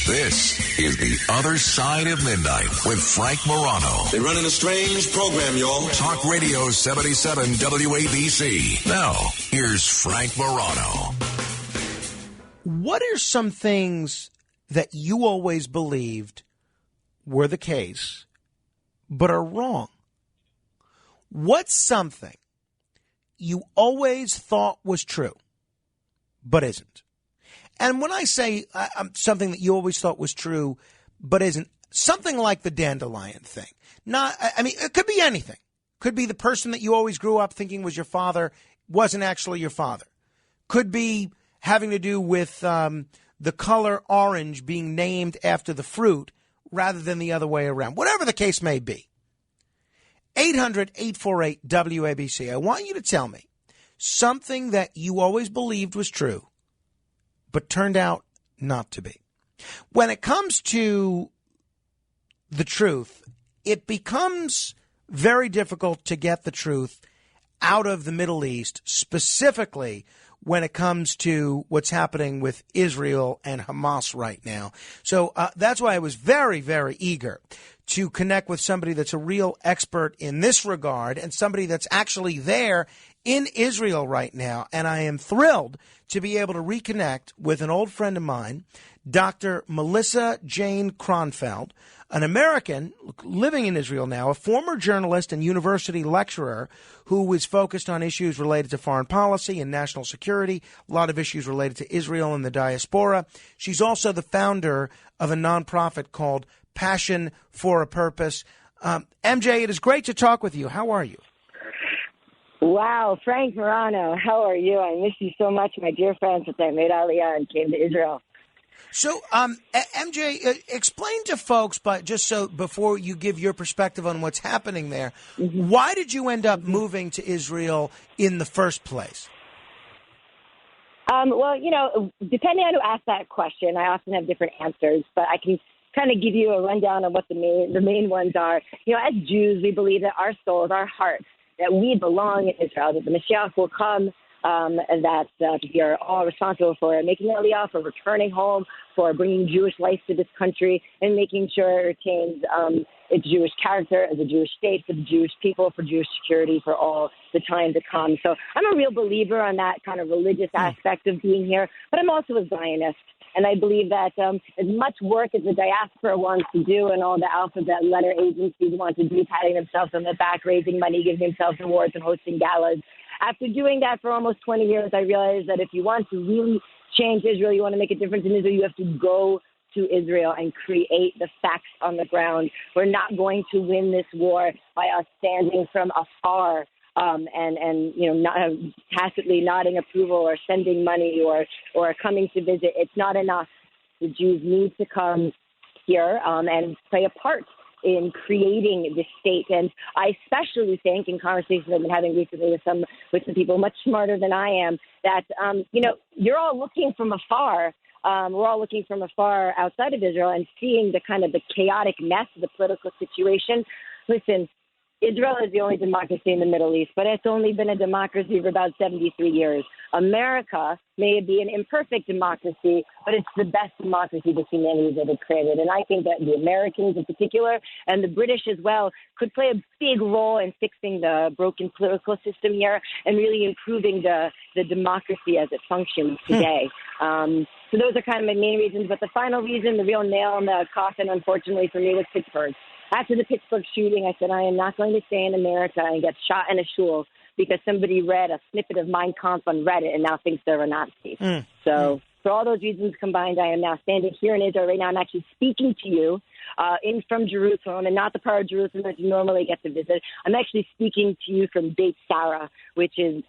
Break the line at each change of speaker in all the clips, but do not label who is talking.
This is The Other Side of Midnight with Frank Morano.
They're running a strange program, y'all.
Talk Radio 77 WABC. Now, here's Frank Morano.
What are some things that you always believed were the case, but are wrong? What's something you always thought was true, but isn't? And when I say something that you always thought was true, but isn't, something like the dandelion thing. It could be anything. Could be the person that you always grew up thinking was your father wasn't actually your father. Could be having to do with the color orange being named after the fruit rather than the other way around. Whatever the case may be. 800-848-WABC. I want you to tell me something that you always believed was true, but turned out not to be. When it comes to the truth, it becomes very difficult to get the truth out of the Middle East, specifically when it comes to what's happening with Israel and Hamas right now. So that's why I was very, very eager to connect with somebody that's a real expert in this regard and somebody that's actually there in Israel right now. And I am thrilled to be able to reconnect with an old friend of mine, Dr. Melissa Jane Kronfeld, an American living in Israel now, a former journalist and university lecturer who is focused on issues related to foreign policy and national security, a lot of issues related to Israel and the diaspora. She's also the founder of a nonprofit called Passion for a Purpose. MJ, it is great to talk with you. How are you?
Wow, Frank Morano, how are you? I miss you so much, my dear friend, since I made Aliyah and came to Israel.
So, MJ, explain to folks, but just so before you give your perspective on what's happening there, why did you end up moving to Israel in the first place?
Well, depending on who asks that question, I often have different answers, but I can kind of give you a rundown of what the main ones are. As Jews, we believe that our souls, our hearts, that we belong in Israel, that the Mashiach will come, and that we are all responsible for making Aliyah, for returning home, for bringing Jewish life to this country, and making sure it retains its Jewish character as a Jewish state, for the Jewish people, for Jewish security, for all the time to come. So I'm a real believer on that kind of religious aspect of being here, but I'm also a Zionist. And I believe that as much work as the diaspora wants to do and all the alphabet letter agencies want to do, patting themselves on the back, raising money, giving themselves awards and hosting galas, after doing that for almost 20 years, I realized that if you want to really change Israel, you want to make a difference in Israel, you have to go to Israel and create the facts on the ground. We're not going to win this war by us standing from afar not tacitly nodding approval or sending money or coming to visit. It's not enough. The Jews need to come here and play a part in creating this state. And I especially think, in conversations I've been having recently with some people much smarter than I am, that you're all looking from afar. We're all looking from afar outside of Israel and seeing the kind of the chaotic mess of the political situation. Listen, Israel is the only democracy in the Middle East, but it's only been a democracy for about 73 years. America may be an imperfect democracy, but it's the best democracy that humanity has ever created. And I think that the Americans in particular and the British as well could play a big role in fixing the broken political system here and really improving the democracy as it functions today. So those are kind of my main reasons. But the final reason, the real nail in the coffin, unfortunately for me, was Pittsburgh. After the Pittsburgh shooting, I said, I am not going to stay in America and get shot in a shul because somebody read a snippet of Mein Kampf on Reddit and now thinks they're a Nazi. So for all those reasons combined, I am now standing here in Israel right now. I'm actually speaking to you from Jerusalem, and not the part of Jerusalem that you normally get to visit. I'm actually speaking to you from Beit Sara, which is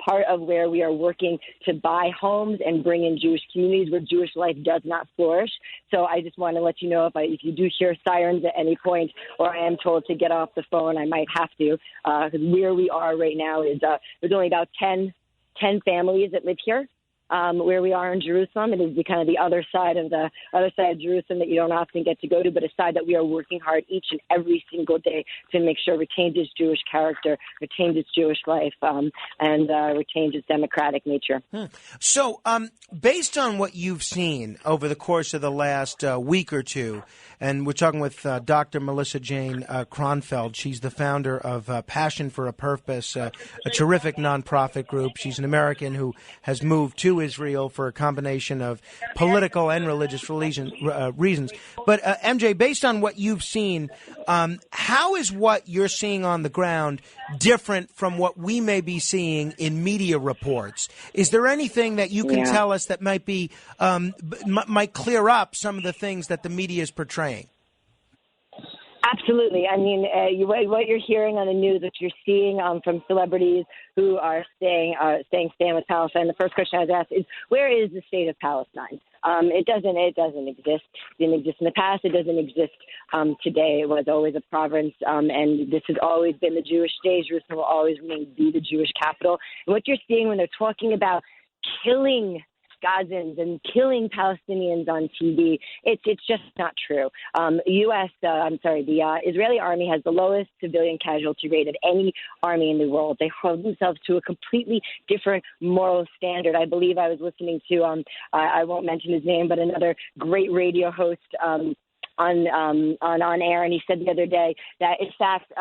part of where we are working to buy homes and bring in Jewish communities where Jewish life does not flourish. So I just want to let you know if you do hear sirens at any point, or I am told to get off the phone, I might have to, because where we are right now is there's only about 10 families that live here. where we are in Jerusalem. It is kind of the other side of Jerusalem that you don't often get to go to, but a side that we are working hard each and every single day to make sure retains its Jewish character, retains its Jewish life, and retains its democratic nature.
So, based on what you've seen over the course of the last week or two, and we're talking with Dr. Melissa Jane Kronfeld. She's the founder of Passion for a Purpose, a terrific nonprofit group. She's an American who has moved to Israel for a combination of political and religious reasons. But MJ, based on what you've seen, how is what you're seeing on the ground different from what we may be seeing in media reports? Is there anything that you can tell us that might be might clear up some of the things that the media is portraying?
Absolutely. I mean, what you're hearing on the news, what you're seeing from celebrities who are saying stand with Palestine. The first question I was asked is, where is the state of Palestine? It doesn't exist. It didn't exist in the past. It doesn't exist today. It was always a province, and this has always been the Jewish state. Jerusalem will always remain the Jewish capital. And what you're seeing when they're talking about killing Gazans and killing Palestinians on TV, it's just not true. The Israeli army has the lowest civilian casualty rate of any army in the world. They hold themselves to a completely different moral standard. I believe I was listening to, I won't mention his name, but another great radio host on air, and he said the other day that, in fact,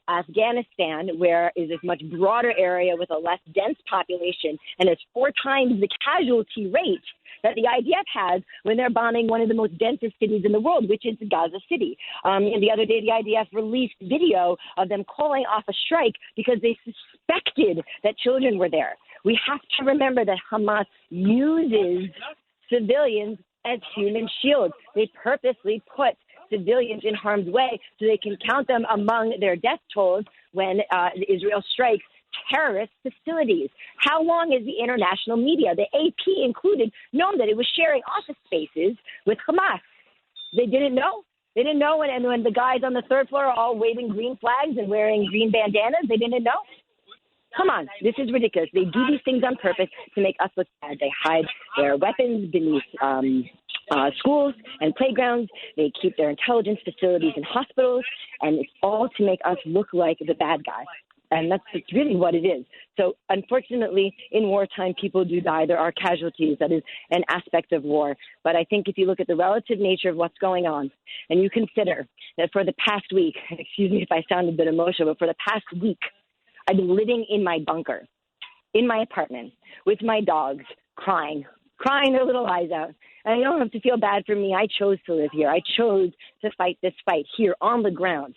Afghanistan, where is a much broader area with a less dense population and has 4 times the casualty rate that the IDF has when they're bombing one of the most densest cities in the world, which is Gaza City. And the other day, the IDF released video of them calling off a strike because they suspected that children were there. We have to remember that Hamas uses civilians as human shields. They purposely put civilians in harm's way so they can count them among their death tolls when Israel strikes terrorist facilities. How long has the international media, the AP included, known that it was sharing office spaces with Hamas? They didn't know. They didn't know when the guys on the 3rd floor are all waving green flags and wearing green bandanas. They didn't know. Come on, this is ridiculous. They do these things on purpose to make us look bad. They hide their weapons beneath schools and playgrounds. They keep their intelligence facilities in hospitals, and it's all to make us look like the bad guy. And that's really what it is. So, unfortunately, in wartime, people do die. There are casualties. That is an aspect of war. But I think if you look at the relative nature of what's going on, and you consider that for the past week, excuse me if I sound a bit emotional, but for the past week, I've been living in my bunker, in my apartment, with my dogs, crying their little eyes out. And you don't have to feel bad for me. I chose to live here. I chose to fight this fight here on the ground.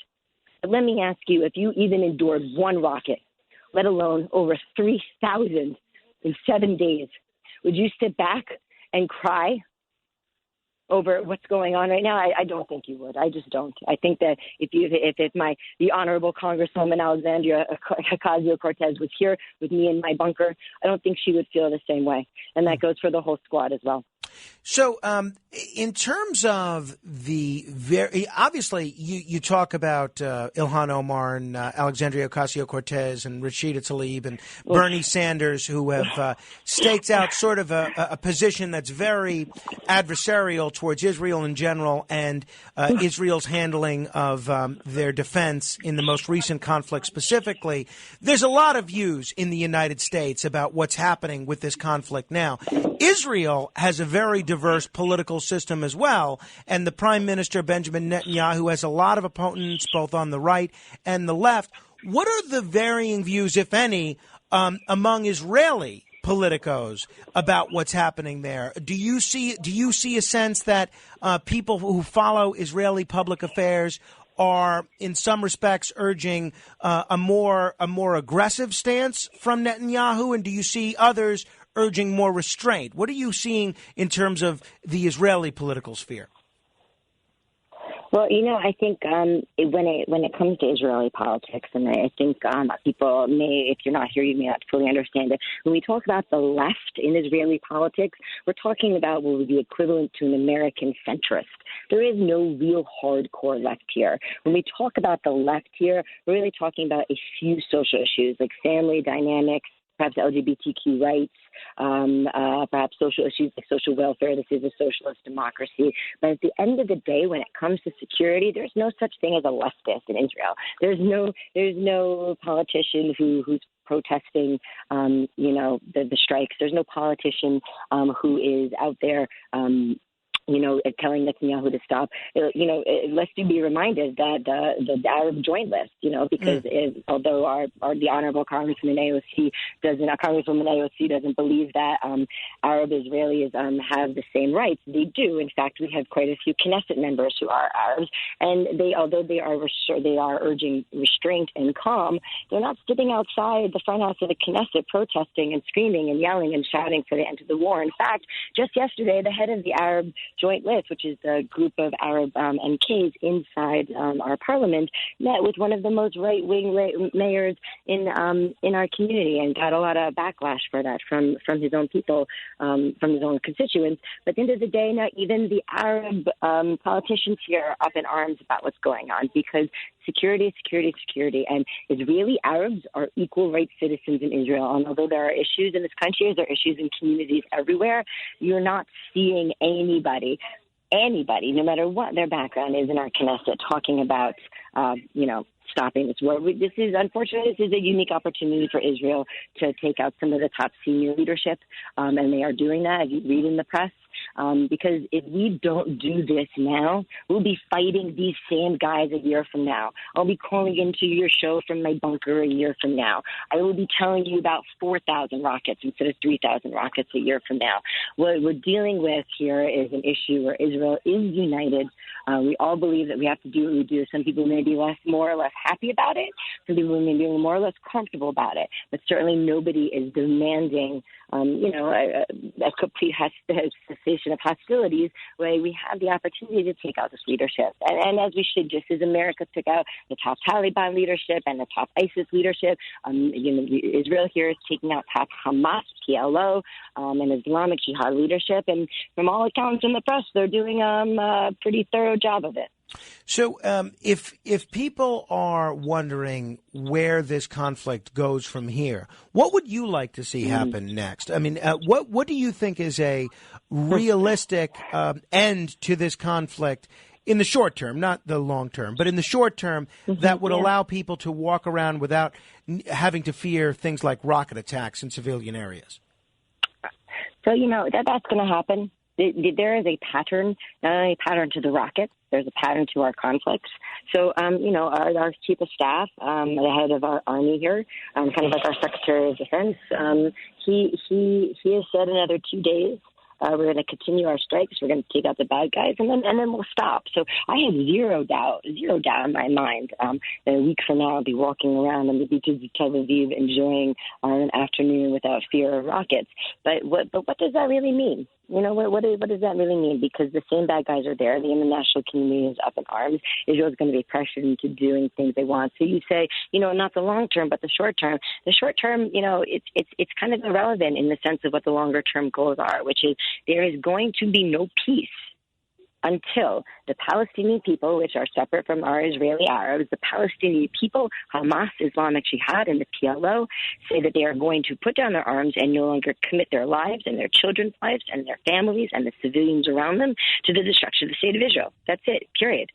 But let me ask you, if you even endured one rocket, let alone over 3,000 in 7 days, would you sit back and cry over what's going on right now? I don't think you would. I just don't. I think that if the Honorable Congresswoman Alexandria Ocasio-Cortez was here with me in my bunker, I don't think she would feel the same way. And that goes for the whole squad as well.
So, in terms of obviously, you talk about Ilhan Omar and Alexandria Ocasio-Cortez and Rashida Tlaib and Bernie Sanders, who have staked out sort of a position that's very adversarial towards Israel in general and Israel's handling of their defense in the most recent conflict specifically. There's a lot of views in the United States about what's happening with this conflict now. Israel has a very diverse political system as well, and the Prime Minister Benjamin Netanyahu has a lot of opponents both on the right and the left. What are the varying views, if any, among Israeli politicos about what's happening there? Do you see a sense that people who follow Israeli public affairs are, in some respects, urging a more aggressive stance from Netanyahu, and do you see others urging more restraint? What are you seeing in terms of the Israeli political sphere?
Well, I think when it comes to Israeli politics, and I think people may, if you're not here, you may not fully understand it. When we talk about the left in Israeli politics, we're talking about what would be equivalent to an American centrist. There is no real hardcore left here. When we talk about the left here, we're really talking about a few social issues like family dynamics, perhaps LGBTQ rights, perhaps social issues like social welfare. This is a socialist democracy. But at the end of the day, when it comes to security, there's no such thing as a leftist in Israel. There's no politician who's protesting, the strikes. There's no politician who is out there, telling Netanyahu to stop. Let's be reminded that the Arab joint list, because although the Honorable Congresswoman AOC doesn't believe that Arab Israelis have the same rights, they do. In fact, we have quite a few Knesset members who are Arabs, and although they are urging restraint and calm, they're not sitting outside the front house of the Knesset protesting and screaming and yelling and shouting for the end of the war. In fact, just yesterday, the head of the Arab Joint List, which is the group of Arab MKs inside our parliament, met with one of the most right-wing mayors in our community and got a lot of backlash for that from his own people, from his own constituents. But at the end of the day, not even the Arab politicians here are up in arms about what's going on, because security, and Israeli Arabs are equal rights citizens in Israel. And although there are issues in this country, there are issues in communities everywhere, you're not seeing anybody, no matter what their background is in our Knesset, talking about, stopping this war. This is a unique opportunity for Israel to take out some of the top senior leadership, and they are doing that, as you read in the press. Because if we don't do this now, we'll be fighting these same guys a year from now. I'll be calling into your show from my bunker a year from now. I will be telling you about 4,000 rockets instead of 3,000 rockets a year from now. What we're dealing with here is an issue where Israel is united. We all believe that we have to do what we do. Some people may be more or less happy about it. Some people may be more or less comfortable about it. But certainly nobody is demanding, a complete cessation of hostilities, where we have the opportunity to take out this leadership. And as we should, just as America took out the top Taliban leadership and the top ISIS leadership, Israel here is taking out top Hamas, PLO, and Islamic Jihad leadership. And from all accounts in the press, they're doing a pretty thorough job of it.
So if people are wondering where this conflict goes from here, what would you like to see happen next? I mean, what do you think is a realistic end to this conflict in the short term, not the long term, but in the short term, that would allow people to walk around without having to fear things like rocket attacks in civilian areas?
So, that's going to happen. There is a pattern, not only a pattern to the rockets, there's a pattern to our conflicts. So, our chief of staff, the head of our army here, kind of like our Secretary of Defense, he has said another 2 days. We're going to continue our strikes. We're going to take out the bad guys, and then we'll stop. So I have zero doubt in my mind that a week from now I'll be walking around on the beaches of Tel Aviv enjoying an afternoon without fear of rockets. But what does that really mean? What does that really mean? Because the same bad guys are there. The international community is up in arms. Israel is going to be pressured into doing things they want. So you say, not the long term, but the short term. The short term, it's kind of irrelevant in the sense of what the longer term goals are, which is there is going to be no peace until the Palestinian people, which are separate from our Israeli Arabs, the Palestinian people, Hamas, Islamic Jihad, and the PLO, say that they are going to put down their arms and no longer commit their lives and their children's lives and their families and the civilians around them to the destruction of the state of Israel. That's it, period.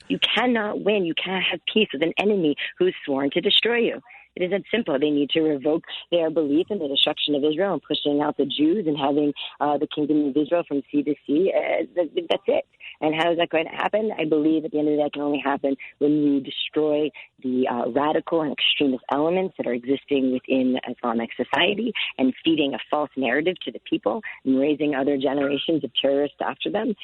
You cannot win. You cannot have peace with an enemy who is sworn to destroy you. It is that simple. They need to revoke their belief in the destruction of Israel and pushing out the Jews and having the kingdom of Israel from sea to sea. That's it. And how is that going to happen? I believe at the end of the day, it can only happen when you destroy the radical and extremist elements that are existing within Islamic society and feeding a false narrative to the people and raising other generations of terrorists after them.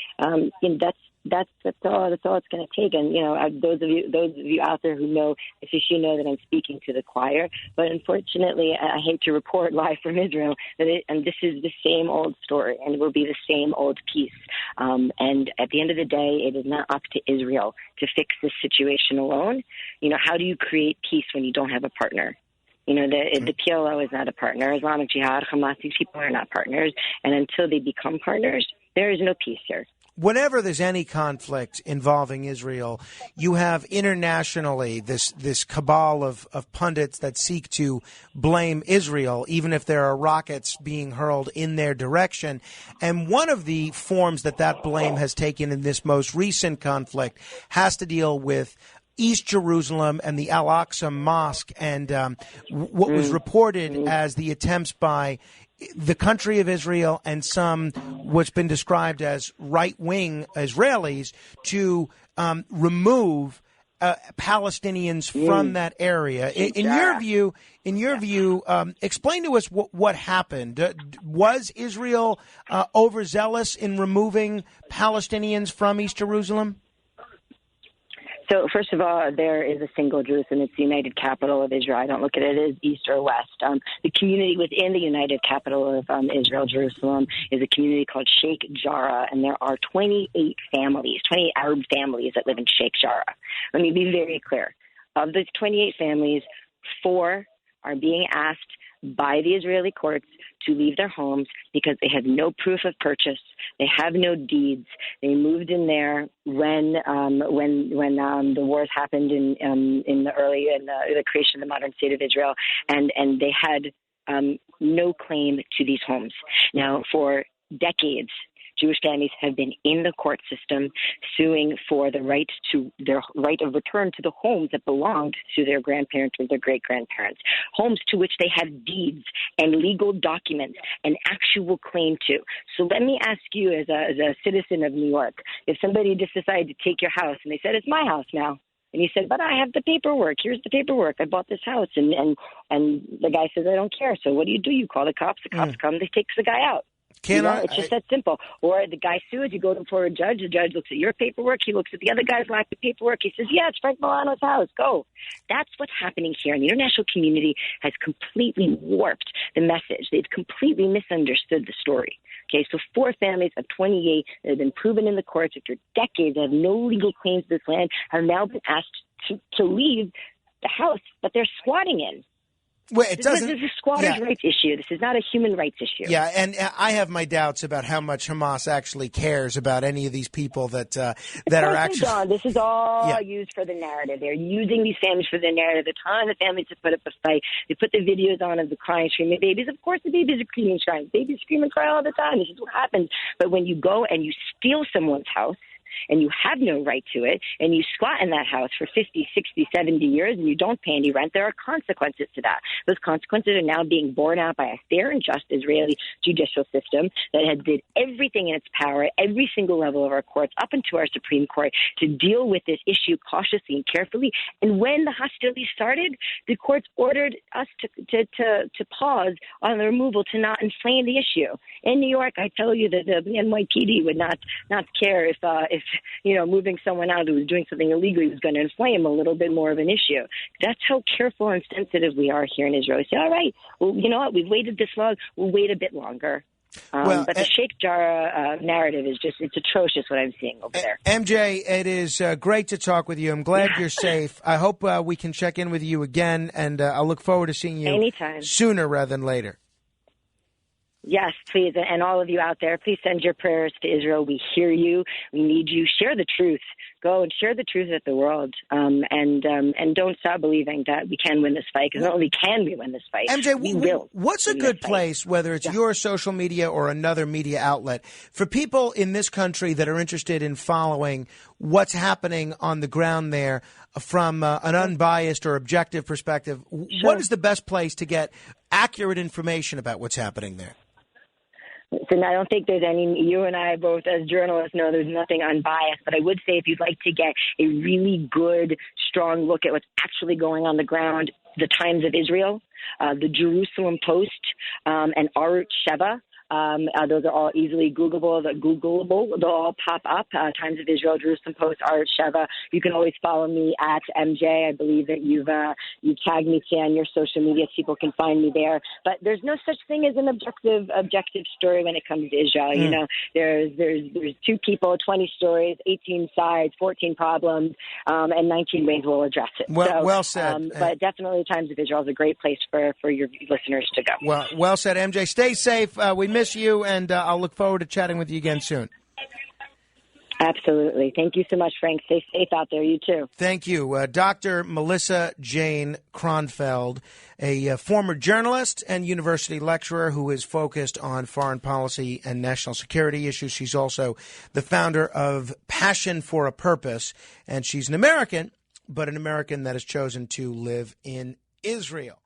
That's all it's going to take. And those of you out there who know this issue know that I'm speaking to the choir. But unfortunately, I hate to report live from Israel and this is the same old story, and it will be the same old peace. And at the end of the day, it is not up to Israel to fix this situation alone. How do you create peace when you don't have a partner? The PLO is not a partner. Islamic Jihad, Hamas, these people are not partners. And until they become partners, there is no peace here.
Whenever there's any conflict involving Israel, you have internationally this cabal of pundits that seek to blame Israel, even if there are rockets being hurled in their direction. And one of the forms that blame has taken in this most recent conflict has to deal with East Jerusalem and the Al-Aqsa Mosque and what was reported as the attempts by the country of Israel and some what's been described as right-wing Israelis to remove Palestinians from that area. In your view, explain to us what happened. Was Israel overzealous in removing Palestinians from East Jerusalem?
So, first of all, there is a single Jerusalem. It's the United Capital of Israel. I don't look at it as East or West. The community within the United Capital of Israel, Jerusalem, is a community called Sheikh Jarrah, and there are 28 Arab families that live in Sheikh Jarrah. Let me be very clear. Of those 28 families, 4 are being asked by the Israeli courts to leave their homes because they have no proof of purchase. They have no deeds. They moved in there when the wars happened in the creation of the modern state of Israel, and they had no claim to these homes. Now, for decades, Jewish families have been in the court system suing for their right of return to the homes that belonged to their grandparents or their great-grandparents, homes to which they have deeds and legal documents and actual claim to. So let me ask you as a citizen of New York, if somebody just decided to take your house and they said, it's my house now, and you said, but I have the paperwork. Here's the paperwork. I bought this house. And the guy says, I don't care. So what do? You call the cops. The cops come. They take the guy out. It's just that simple. Or the guy sues, you go before a judge, the judge looks at your paperwork, he looks at the other guy's lack of paperwork, he says, yeah, it's Frank Morano's house, go. That's what's happening here. And the international community has completely warped the message. They've completely misunderstood the story. Okay, so 4 families of 28 that have been proven in the courts after decades, that have no legal claims to this land, have now been asked to leave the house that they're squatting in.
Well,
this is a squatters' rights issue. This is not a human rights issue.
Yeah, and I have my doubts about how much Hamas actually cares about any of these people that are actually.
John, this is all used for the narrative. They're using these families for the narrative. They're telling the families to put up a fight. They put the videos on of the crying, screaming babies. Of course, the babies are screaming, crying. Babies scream and cry all the time. This is what happens. But when you go and you steal someone's house, and you have no right to it, and you squat in that house for 50, 60, 70 years, and you don't pay any rent, there are consequences to that. Those consequences are now being borne out by a fair and just Israeli judicial system that has did everything in its power at every single level of our courts, up into our Supreme Court, to deal with this issue cautiously and carefully. And when the hostilities started, the courts ordered us to pause on the removal, to not inflame the issue. In New York, I tell you that the NYPD would not care if moving someone out who was doing something illegally was going to inflame a little bit more of an issue. That's how careful and sensitive we are here in Israel. We say, all right, well, you know what? We've waited this long. We'll wait a bit longer. But the Sheikh Jarrah narrative is it's atrocious what I'm seeing over there.
MJ, it is great to talk with you. I'm glad you're safe. I hope we can check in with you again, and I'll look forward to seeing you
anytime,
sooner rather than later.
Yes, please. And all of you out there, please send your prayers to Israel. We hear you. We need you. Share the truth. Go and share the truth with the world. And don't stop believing that we can win this fight, because not only can we win this fight,
MJ,
we will.
What's a good place, whether it's your social media or another media outlet, for people in this country that are interested in following what's happening on the ground there from an unbiased or objective perspective? Sure. What is the best place to get accurate information about what's happening there?
So I don't think there's any, you and I both as journalists know there's nothing unbiased, but I would say if you'd like to get a really good, strong look at what's actually going on the ground, the Times of Israel, the Jerusalem Post, and Arut Sheva Those are all easily Googleable. They'll all pop up. Times of Israel, Jerusalem Post, Art Sheva. You can always follow me at MJ. I believe that you tagged me on your social media. People can find me there. But there's no such thing as an objective story when it comes to Israel. You know, there's 2 people, 20 stories, 18 sides, 14 problems, and 19 ways we'll address it.
Well said.
But definitely, Times of Israel is a great place for your listeners to go.
Well said, MJ. Stay safe. We miss you, and I'll look forward to chatting with you again soon.
Absolutely. Thank you so much, Frank. Stay safe out there. You too.
Thank you. Dr. Melissa Jane Kronfeld, a former journalist and university lecturer who is focused on foreign policy and national security issues. She's also the founder of Passion for a Purpose, and she's an American, but an American that has chosen to live in Israel.